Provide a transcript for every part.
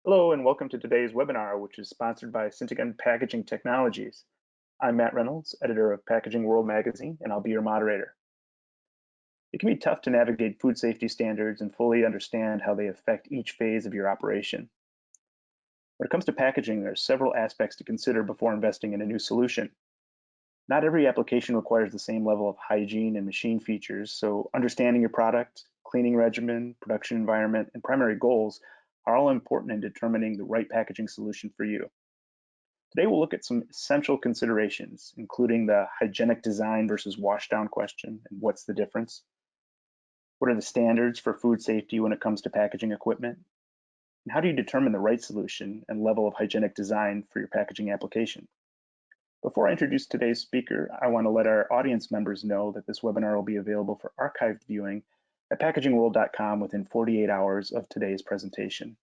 Hello and welcome to today's webinar, which is sponsored by Syntagon Packaging Technologies. I'm Matt Reynolds, editor of Packaging World magazine, and I'll be your moderator. It can be tough to navigate food safety standards and fully understand how they affect each phase of your operation. When it comes to packaging, there are several aspects to consider before investing in a new solution. Not every application requires the same level of hygiene and machine features, so understanding your product, cleaning regimen, production environment, and primary goals are all important in determining the right packaging solution for you. Today we'll look at some essential considerations, including the hygienic design versus washdown question and what's the difference. What are the standards for food safety when it comes to packaging equipment? And how do you determine the right solution and level of hygienic design for your packaging application? Before I introduce today's speaker, I want to let our audience members know that this webinar will be available for archived viewing at packagingworld.com within 48 hours of today's presentation.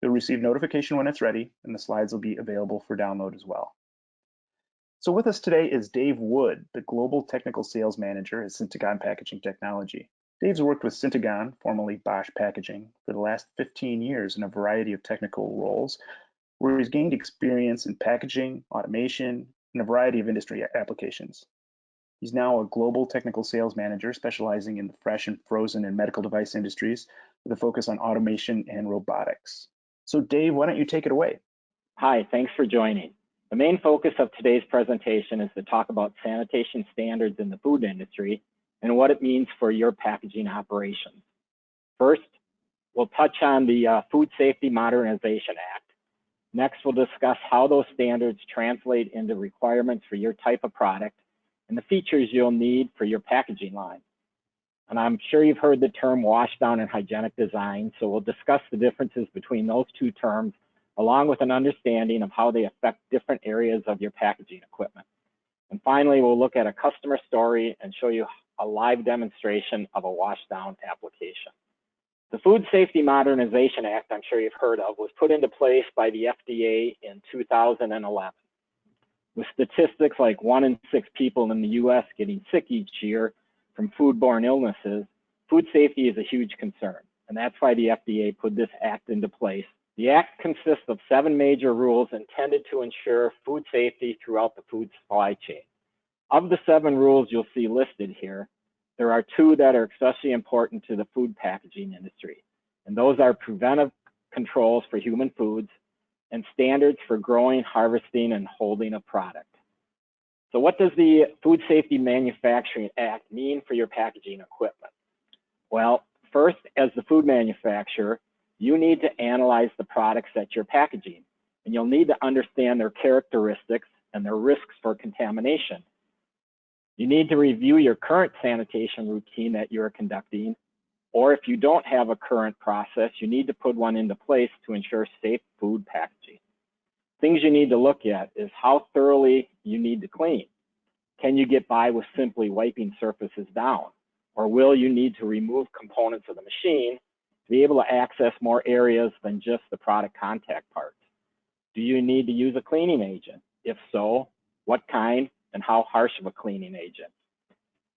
You'll receive notification when it's ready, and the slides will be available for download as well. So with us today is Dave Wood, the Global Technical Sales Manager at Syntagon Packaging Technology. Dave's worked with Syntagon, formerly Bosch Packaging, for the last 15 years in a variety of technical roles, where he's gained experience in packaging, automation, and a variety of industry applications. He's now a global technical sales manager specializing in the fresh and frozen and medical device industries with a focus on automation and robotics. So Dave, why don't you take it away? Hi, thanks for joining. The main focus of today's presentation is to talk about sanitation standards in the food industry and what it means for your packaging operations. First, we'll touch on the Food Safety Modernization Act. Next, we'll discuss how those standards translate into requirements for your type of product and the features you'll need for your packaging line. And I'm sure you've heard the term washdown and hygienic design, so we'll discuss the differences between those two terms, along with an understanding of how they affect different areas of your packaging equipment. And finally, we'll look at a customer story and show you a live demonstration of a washdown application. The Food Safety Modernization Act, I'm sure you've heard of, was put into place by the FDA in 2011. With statistics like 1 in 6 people in the US getting sick each year from foodborne illnesses, food safety is a huge concern, and that's why the FDA put this act into place. The act consists of 7 major rules intended to ensure food safety throughout the food supply chain. Of the 7 rules you'll see listed here, there are 2 that are especially important to the food packaging industry, and those are preventive controls for human foods and standards for growing, harvesting, and holding a product. So what does the Food Safety Manufacturing Act mean for your packaging equipment? Well, first, as the food manufacturer, you need to analyze the products that you're packaging, and you'll need to understand their characteristics and their risks for contamination. You need to review your current sanitation routine that you're conducting, or if you don't have a current process, you need to put one into place to ensure safe food packaging. Things you need to look at is how thoroughly you need to clean. Can you get by with simply wiping surfaces down? Or will you need to remove components of the machine to be able to access more areas than just the product contact parts? Do you need to use a cleaning agent? If so, what kind and how harsh of a cleaning agent?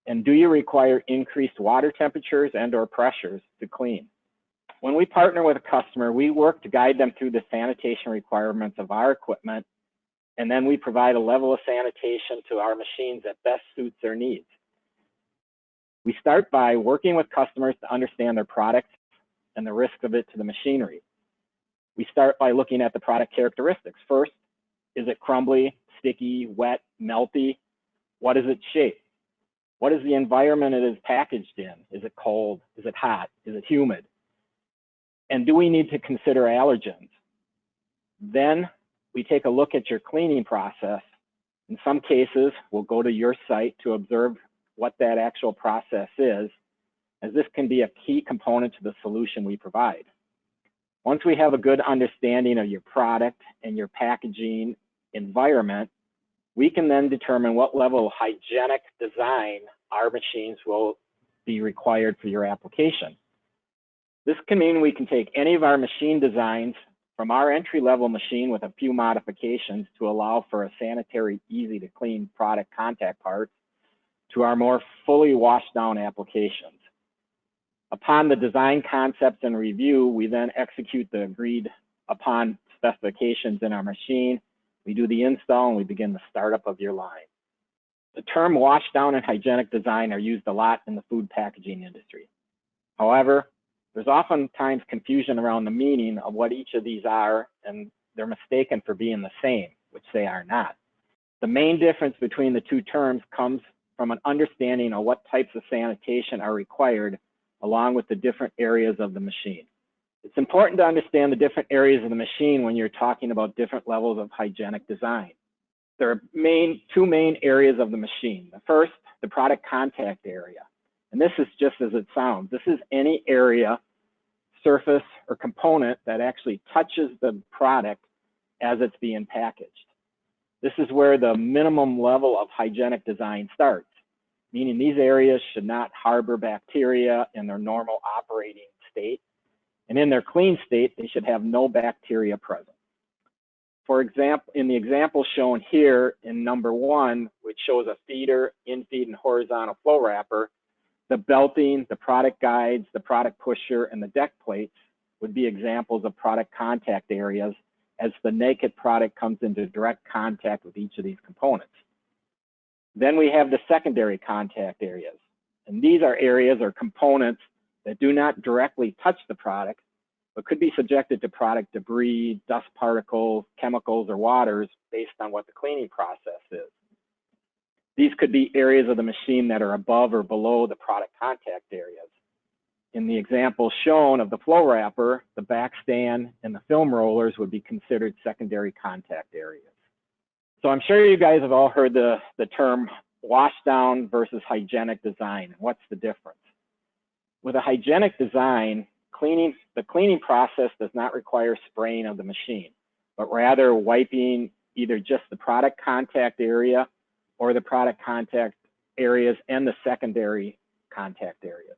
And do you require increased water temperatures and or pressures to clean? When we partner with a customer, we work to guide them through the sanitation requirements of our equipment, and then we provide a level of sanitation to our machines that best suits their needs. We start by working with customers to understand their products and the risk of it to the machinery. We start by looking at the product characteristics. First, is it crumbly, sticky, wet, melty? What is its shape? What is the environment it is packaged in? Is it cold? Is it hot? Is it humid? And do we need to consider allergens? Then we take a look at your cleaning process. In some cases, we'll go to your site to observe what that actual process is, as this can be a key component to the solution we provide. Once we have a good understanding of your product and your packaging environment, we can then determine what level of hygienic design our machines will be required for your application. This can mean we can take any of our machine designs from our entry-level machine with a few modifications to allow for a sanitary, easy to clean product contact parts to our more fully washed down applications. Upon the design concept and review, we then execute the agreed upon specifications in our machine. We do the install and we begin the startup of your line. The term washdown and hygienic design are used a lot in the food packaging industry. However, there's oftentimes confusion around the meaning of what each of these are, and they're mistaken for being the same, which they are not. The main difference between the two terms comes from an understanding of what types of sanitation are required along with the different areas of the machine. It's important to understand the different areas of the machine when you're talking about different levels of hygienic design. There are two main areas of the machine. The first, the product contact area. And this is just as it sounds. This is any area, surface, or component that actually touches the product as it's being packaged. This is where the minimum level of hygienic design starts, meaning these areas should not harbor bacteria in their normal operating state. And in their clean state, they should have no bacteria present. For example, in the example shown here in number 1, which shows a feeder, in-feed, and horizontal flow wrapper, the belting, the product guides, the product pusher, and the deck plates would be examples of product contact areas as the naked product comes into direct contact with each of these components. Then we have the secondary contact areas. And these are areas or components that do not directly touch the product, but could be subjected to product debris, dust particles, chemicals, or waters based on what the cleaning process is. These could be areas of the machine that are above or below the product contact areas. In the example shown of the flow wrapper, the backstand and the film rollers would be considered secondary contact areas. So I'm sure you guys have all heard the term washdown versus hygienic design. What's the difference? With a hygienic design, the cleaning process does not require spraying of the machine, but rather wiping either just the product contact area or the product contact areas and the secondary contact areas.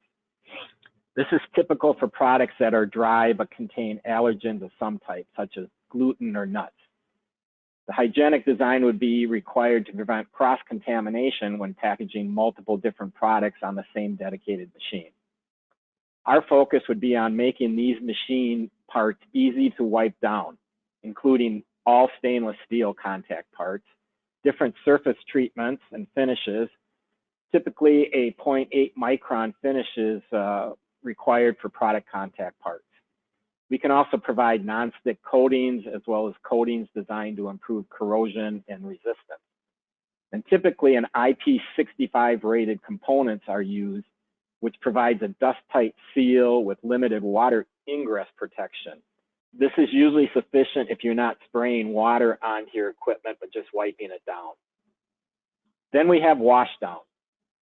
This is typical for products that are dry but contain allergens of some type, such as gluten or nuts. The hygienic design would be required to prevent cross-contamination when packaging multiple different products on the same dedicated machine. Our focus would be on making these machine parts easy to wipe down, including all stainless steel contact parts, different surface treatments and finishes. Typically, a 0.8 micron finish is required for product contact parts. We can also provide non-stick coatings as well as coatings designed to improve corrosion and resistance. And typically, an IP65 rated components are used, which provides a dust-tight seal with limited water ingress protection. This is usually sufficient if you're not spraying water onto your equipment, but just wiping it down. Then we have washdown.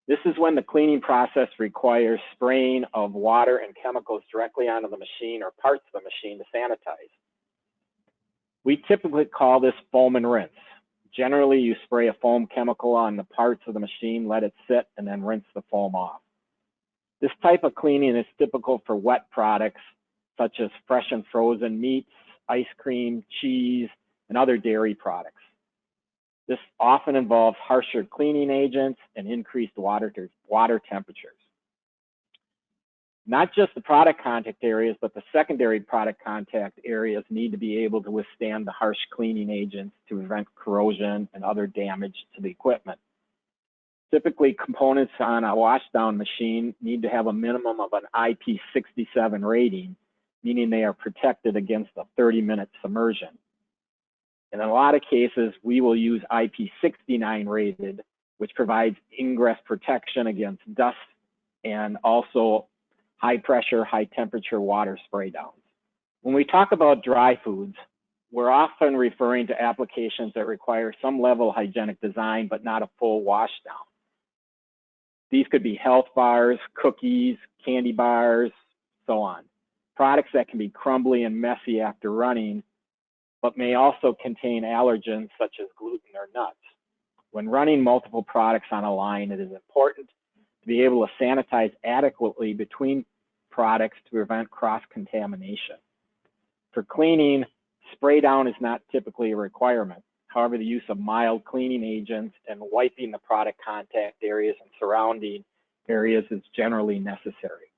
This is when the cleaning process requires spraying of water and chemicals directly onto the machine or parts of the machine to sanitize. We typically call this foam and rinse. Generally, you spray a foam chemical on the parts of the machine, let it sit, and then rinse the foam off. This type of cleaning is typical for wet products such as fresh and frozen meats, ice cream, cheese, and other dairy products. This often involves harsher cleaning agents and increased water temperatures. Not just the product contact areas, but the secondary product contact areas need to be able to withstand the harsh cleaning agents to prevent corrosion and other damage to the equipment. Typically, components on a washdown machine need to have a minimum of an IP67 rating, meaning they are protected against a 30-minute submersion. In a lot of cases, we will use IP69 rated, which provides ingress protection against dust and also high pressure, high temperature water spray downs. When we talk about dry foods, we're often referring to applications that require some level of hygienic design, but not a full washdown. These could be health bars, cookies, candy bars, so on. Products that can be crumbly and messy after running, but may also contain allergens such as gluten or nuts. When running multiple products on a line, it is important to be able to sanitize adequately between products to prevent cross-contamination. For cleaning, spray down is not typically a requirement. However, the use of mild cleaning agents and wiping the product contact areas and surrounding areas is generally necessary.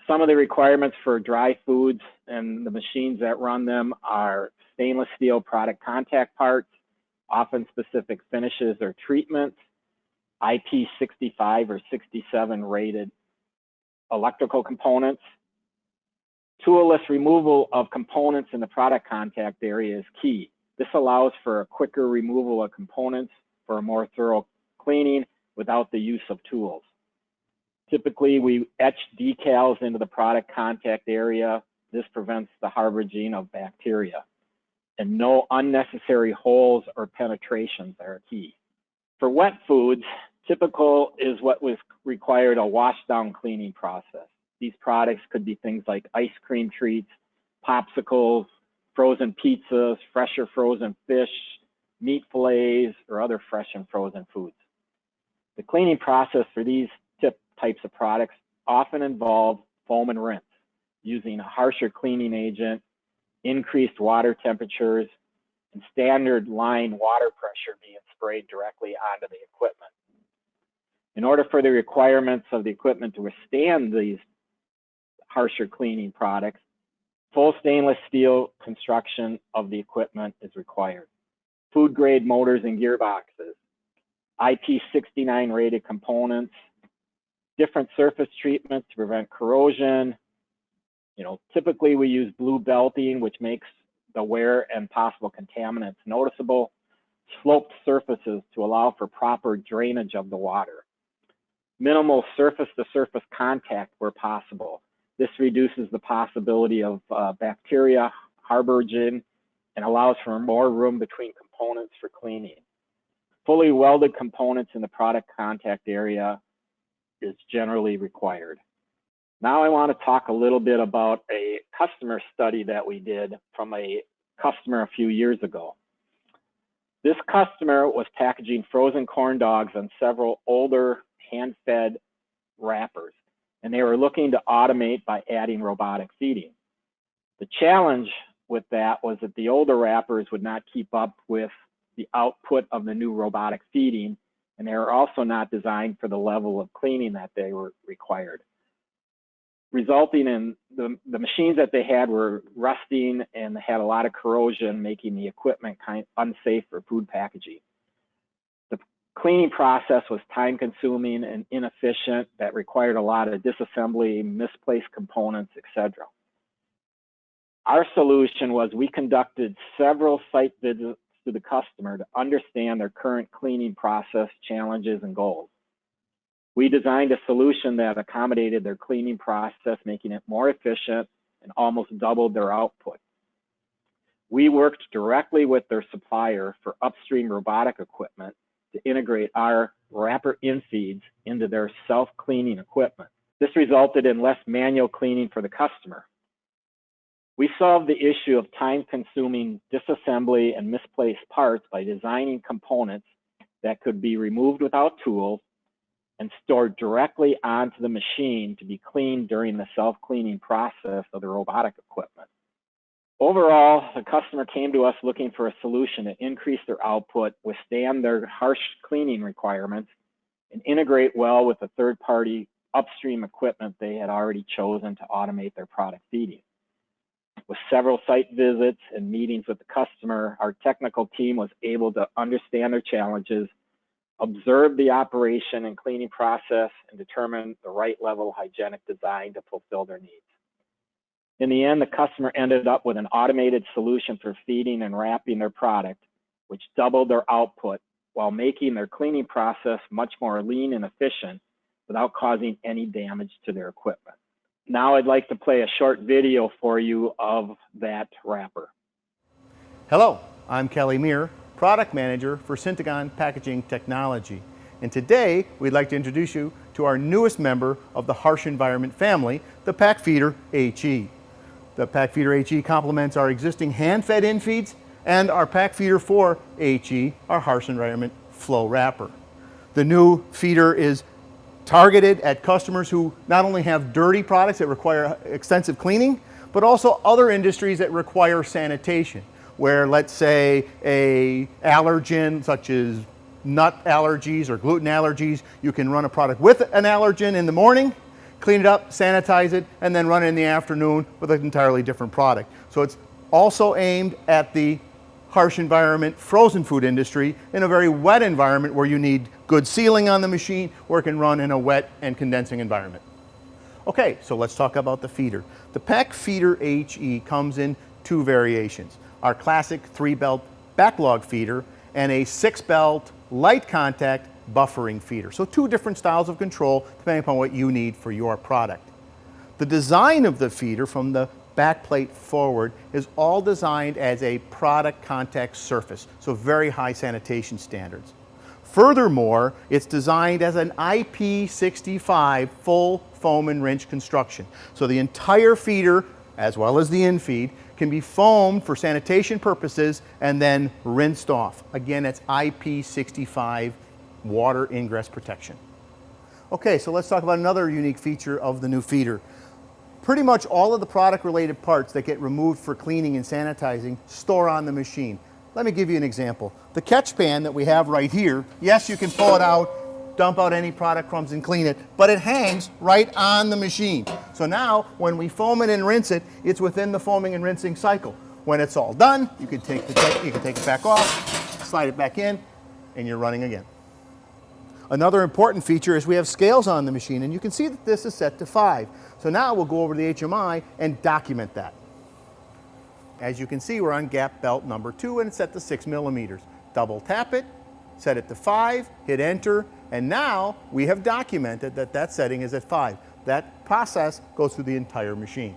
Some of the requirements for dry foods and the machines that run them are stainless steel product contact parts, often specific finishes or treatments, IP65 or 67 rated electrical components. Toolless removal of components in the product contact area is key. This allows for a quicker removal of components for a more thorough cleaning without the use of tools. Typically, we etch decals into the product contact area. This prevents the harboring of bacteria. And no unnecessary holes or penetrations are key. For wet foods, typical is what was required a wash down cleaning process. These products could be things like ice cream treats, popsicles, frozen pizzas, fresh or frozen fish, meat fillets, or other fresh and frozen foods. The cleaning process for these types of products often involve foam and rinse, using a harsher cleaning agent, increased water temperatures, and standard line water pressure being sprayed directly onto the equipment. In order for the requirements of the equipment to withstand these harsher cleaning products, full stainless steel construction of the equipment is required. Food grade motors and gearboxes, IP69 rated components, different surface treatments to prevent corrosion. Typically we use blue belting, which makes the wear and possible contaminants noticeable. Sloped surfaces to allow for proper drainage of the water. Minimal surface-to-surface contact where possible. This reduces the possibility of bacteria harboring and allows for more room between components for cleaning. Fully welded components in the product contact area is generally required. Now I want to talk a little bit about a customer study that we did from a customer a few years ago. This customer was packaging frozen corn dogs on several older hand-fed wrappers, and they were looking to automate by adding robotic feeding. The challenge with that was that the older wrappers would not keep up with the output of the new robotic feeding, and they were also not designed for the level of cleaning that they were required, resulting in the machines that they had were rusting and had a lot of corrosion, making the equipment kind of unsafe for food packaging. The cleaning process was time consuming and inefficient, that required a lot of disassembly, misplaced components, etc. Our solution was we conducted several site visits to the customer to understand their current cleaning process challenges and goals. We designed a solution that accommodated their cleaning process, making it more efficient and almost doubled their output. We worked directly with their supplier for upstream robotic equipment to integrate our wrapper infeeds into their self-cleaning equipment. This resulted in less manual cleaning for the customer. We solved the issue of time-consuming disassembly and misplaced parts by designing components that could be removed without tools and stored directly onto the machine to be cleaned during the self-cleaning process of the robotic equipment. Overall, the customer came to us looking for a solution to increase their output, withstand their harsh cleaning requirements, and integrate well with the third-party upstream equipment they had already chosen to automate their product feeding. With several site visits and meetings with the customer, our technical team was able to understand their challenges, observe the operation and cleaning process, and determine the right level of hygienic design to fulfill their needs. In the end, the customer ended up with an automated solution for feeding and wrapping their product, which doubled their output while making their cleaning process much more lean and efficient without causing any damage to their equipment. Now I'd like to play a short video for you of that wrapper. Hello, I'm Kelly Meir, Product Manager for Syntegon Packaging Technology. And today we'd like to introduce you to our newest member of the harsh environment family, the Pack Feeder HE. The Pack Feeder HE complements our existing hand-fed infeeds and our Pack Feeder 4 HE, our harsh environment flow wrapper. The new feeder is targeted at customers who not only have dirty products that require extensive cleaning, but also other industries that require sanitation, where let's say a allergen such as nut allergies or gluten allergies, you can run a product with an allergen in the morning, clean it up, sanitize it, and then run it in the afternoon with an entirely different product. So it's also aimed at the harsh environment frozen food industry in a very wet environment where you need good sealing on the machine, where it can run in a wet and condensing environment. Okay, so let's talk about the feeder. The PAC Feeder HE comes in two variations. Our classic 3-belt backlog feeder and a 6-belt light contact buffering feeder. So two different styles of control depending upon what you need for your product. The design of the feeder from the backplate forward is all designed as a product contact surface, so very high sanitation standards. Furthermore, it's designed as an IP65 full foam and rinse construction. So the entire feeder, as well as the infeed, can be foamed for sanitation purposes and then rinsed off. Again, it's IP65 water ingress protection. Okay, so let's talk about another unique feature of the new feeder. Pretty much all of the product-related parts that get removed for cleaning and sanitizing store on the machine. Let me give you an example. The catch pan that we have right here, yes, you can pull it out, dump out any product crumbs and clean it, but it hangs right on the machine. So now, when we foam it and rinse it, it's within the foaming and rinsing cycle. When it's all done, you can take it back off, slide it back in, and you're running again. Another important feature is we have scales on the machine, and you can see that this is set to 5. So now we'll go over to the HMI and document that. As you can see, we're on gap belt number 2, and it's set to 6 millimeters. Double tap it, set it to 5, hit enter, and now we have documented that that setting is at 5. That process goes through the entire machine.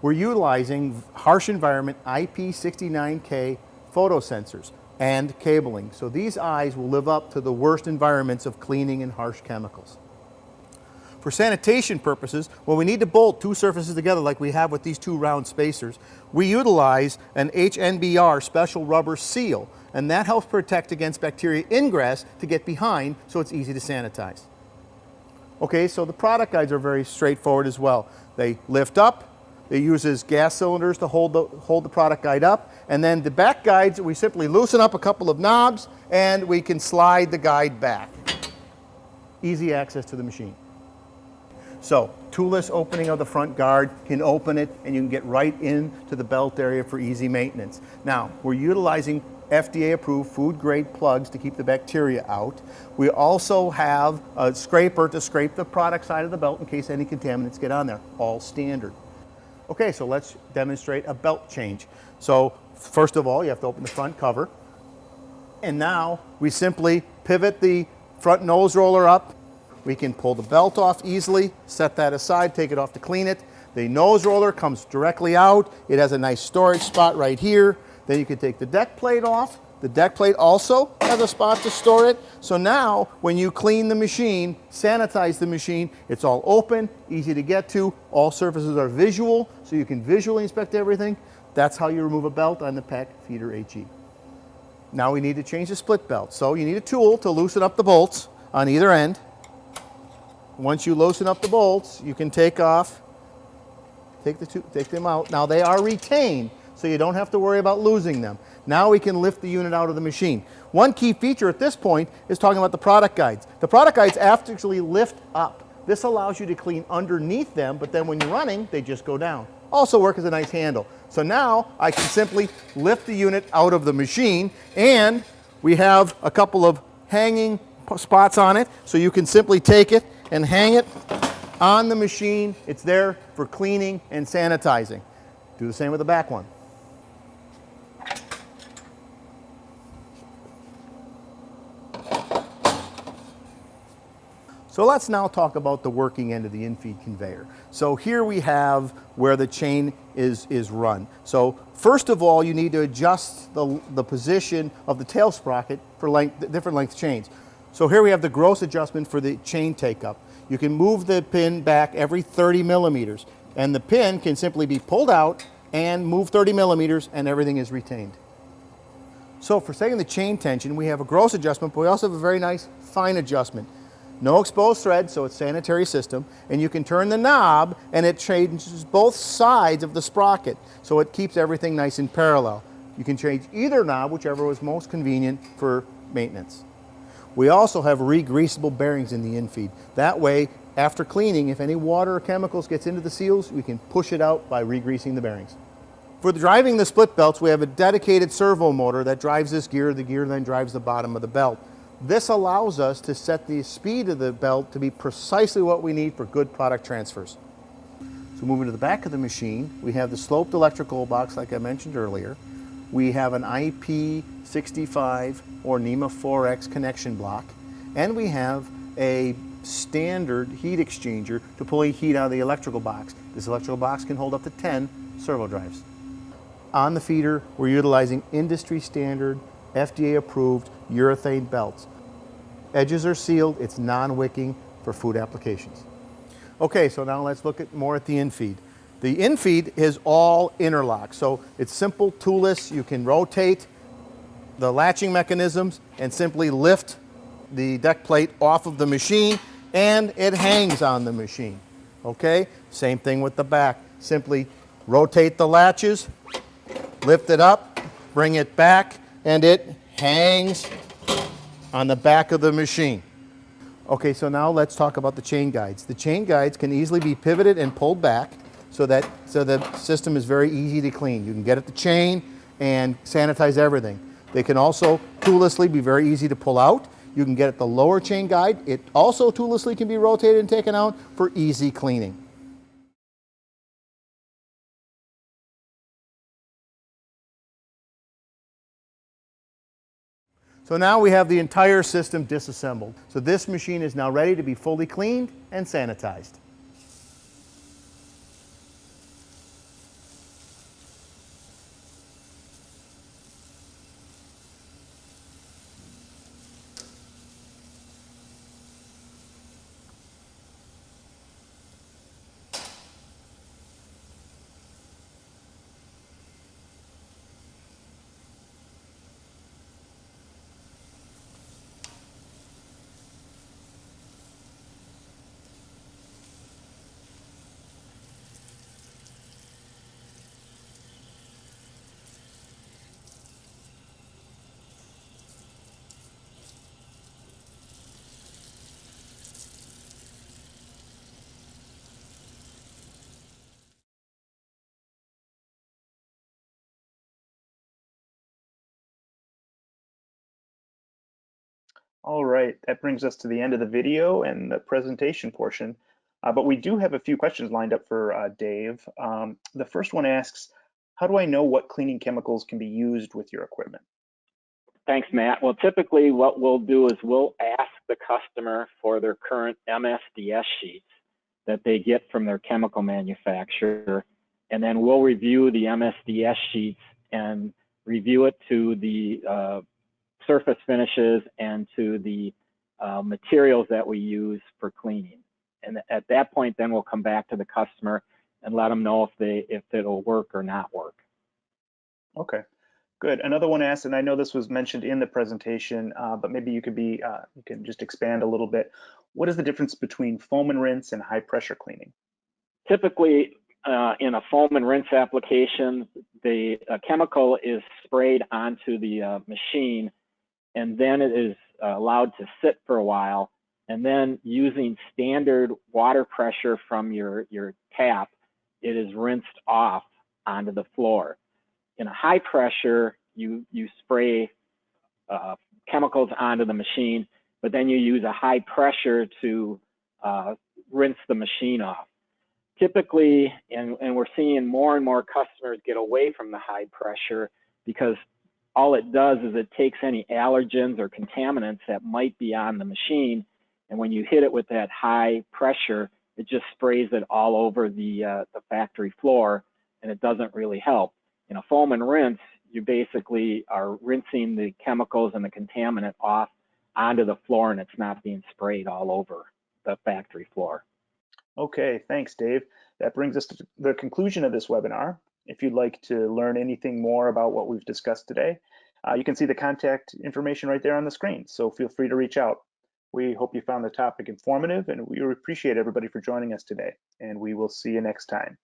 We're utilizing harsh environment IP69K photo sensors and cabling. So these eyes will live up to the worst environments of cleaning and harsh chemicals. For sanitation purposes, when we need to bolt two surfaces together like we have with these two round spacers, we utilize an HNBR special rubber seal, and that helps protect against bacteria ingress to get behind so it's easy to sanitize. Okay, so the product guides are very straightforward as well. They lift up, it uses gas cylinders to hold the product guide up, and then the back guides, we simply loosen up a couple of knobs and we can slide the guide back. Easy access to the machine. So, toolless opening of the front guard, can open it and you can get right into the belt area for easy maintenance. Now, we're utilizing FDA approved food grade plugs to keep the bacteria out. We also have a scraper to scrape the product side of the belt in case any contaminants get on there, all standard. Okay, so let's demonstrate a belt change. So first of all, you have to open the front cover. And now we simply pivot the front nose roller up. We can pull the belt off easily, set that aside, take it off to clean it. The nose roller comes directly out. It has a nice storage spot right here. Then you can take the deck plate off. The deck plate also has a spot to store it. So now, when you clean the machine, sanitize the machine, it's all open, easy to get to. All surfaces are visual, so you can visually inspect everything. That's how you remove a belt on the PAC Feeder HE. Now we need to change the split belt. So you need a tool to loosen up the bolts on either end. Once you loosen up the bolts, you can take them out. Now they are retained, so you don't have to worry about losing them. Now we can lift the unit out of the machine. One key feature at this point is talking about the product guides. The product guides actually lift up. This allows you to clean underneath them, but then when you're running, they just go down. Also work as a nice handle. So now I can simply lift the unit out of the machine, and we have a couple of hanging spots on it, so you can simply take it and hang it on the machine. It's there for cleaning and sanitizing. Do the same with the back one. So let's now talk about the working end of the infeed conveyor. So here we have where the chain is run. So first of all, you need to adjust the position of the tail sprocket for different length chains. So here we have the gross adjustment for the chain take-up. You can move the pin back every 30 millimeters, and the pin can simply be pulled out and move 30 millimeters, and everything is retained. So for setting the chain tension, we have a gross adjustment, but we also have a very nice fine adjustment. No exposed thread, so it's sanitary system, and you can turn the knob and it changes both sides of the sprocket, so it keeps everything nice and parallel. You can change either knob, whichever was most convenient for maintenance. We also have re-greasable bearings in the infeed. That way, After cleaning, if any water or chemicals gets into the seals, we can push it out by re-greasing the bearings. For driving the split belts, we have a dedicated servo motor that drives this gear. The gear then drives the bottom of the belt. This allows us to set the speed of the belt to be precisely what we need for good product transfers. So moving to the back of the machine, we have the sloped electrical box like I mentioned earlier. We have an IP65 or NEMA 4X connection block, and we have a standard heat exchanger to pull heat out of the electrical box. This electrical box can hold up to 10 servo drives. On the feeder, we're utilizing industry standard, FDA approved urethane belts. Edges are sealed, it's non-wicking for food applications. Okay, so now let's look more at the infeed. The infeed is all interlock, so it's simple, toolless. You can rotate the latching mechanisms and simply lift the deck plate off of the machine, and it hangs on the machine. Okay, same thing with the back. Simply rotate the latches, lift it up, bring it back, and it hangs on the back of the machine. Okay, so now let's talk about the chain guides. The chain guides can easily be pivoted and pulled back so the system is very easy to clean. You can get at the chain and sanitize everything. They can also toollessly be very easy to pull out. You can get at the lower chain guide. It also toollessly can be rotated and taken out for easy cleaning. So now we have the entire system disassembled. So this machine is now ready to be fully cleaned and sanitized. All right, that brings us to the end of the video and the presentation portion. But we do have a few questions lined up for Dave. The first one asks, how do I know what cleaning chemicals can be used with your equipment? Thanks, Matt. Well, typically what we'll do is we'll ask the customer for their current MSDS sheets that they get from their chemical manufacturer, and then we'll review the MSDS sheets and review it to the surface finishes and to the materials that we use for cleaning. And at that point, then we'll come back to the customer and let them know if it'll work or not work. Okay, good. Another one asked, and I know this was mentioned in the presentation, but maybe you can just expand a little bit. What is the difference between foam and rinse and high pressure cleaning? Typically, in a foam and rinse application, the chemical is sprayed onto the machine, and then it is allowed to sit for a while, and then using standard water pressure from your tap, it is rinsed off onto the floor. In a high pressure, you spray chemicals onto the machine, but then you use a high pressure to rinse the machine off. Typically, and we're seeing more and more customers get away from the high pressure because all it does is it takes any allergens or contaminants that might be on the machine, and when you hit it with that high pressure, it just sprays it all over the factory floor, and it doesn't really help. In a foam and rinse, you basically are rinsing the chemicals and the contaminant off onto the floor, and it's not being sprayed all over the factory floor. Okay, thanks, Dave. That brings us to the conclusion of this webinar. If you'd like to learn anything more about what we've discussed today, you can see the contact information right there on the screen, so feel free to reach out. We hope you found the topic informative, and we appreciate everybody for joining us today, and we will see you next time.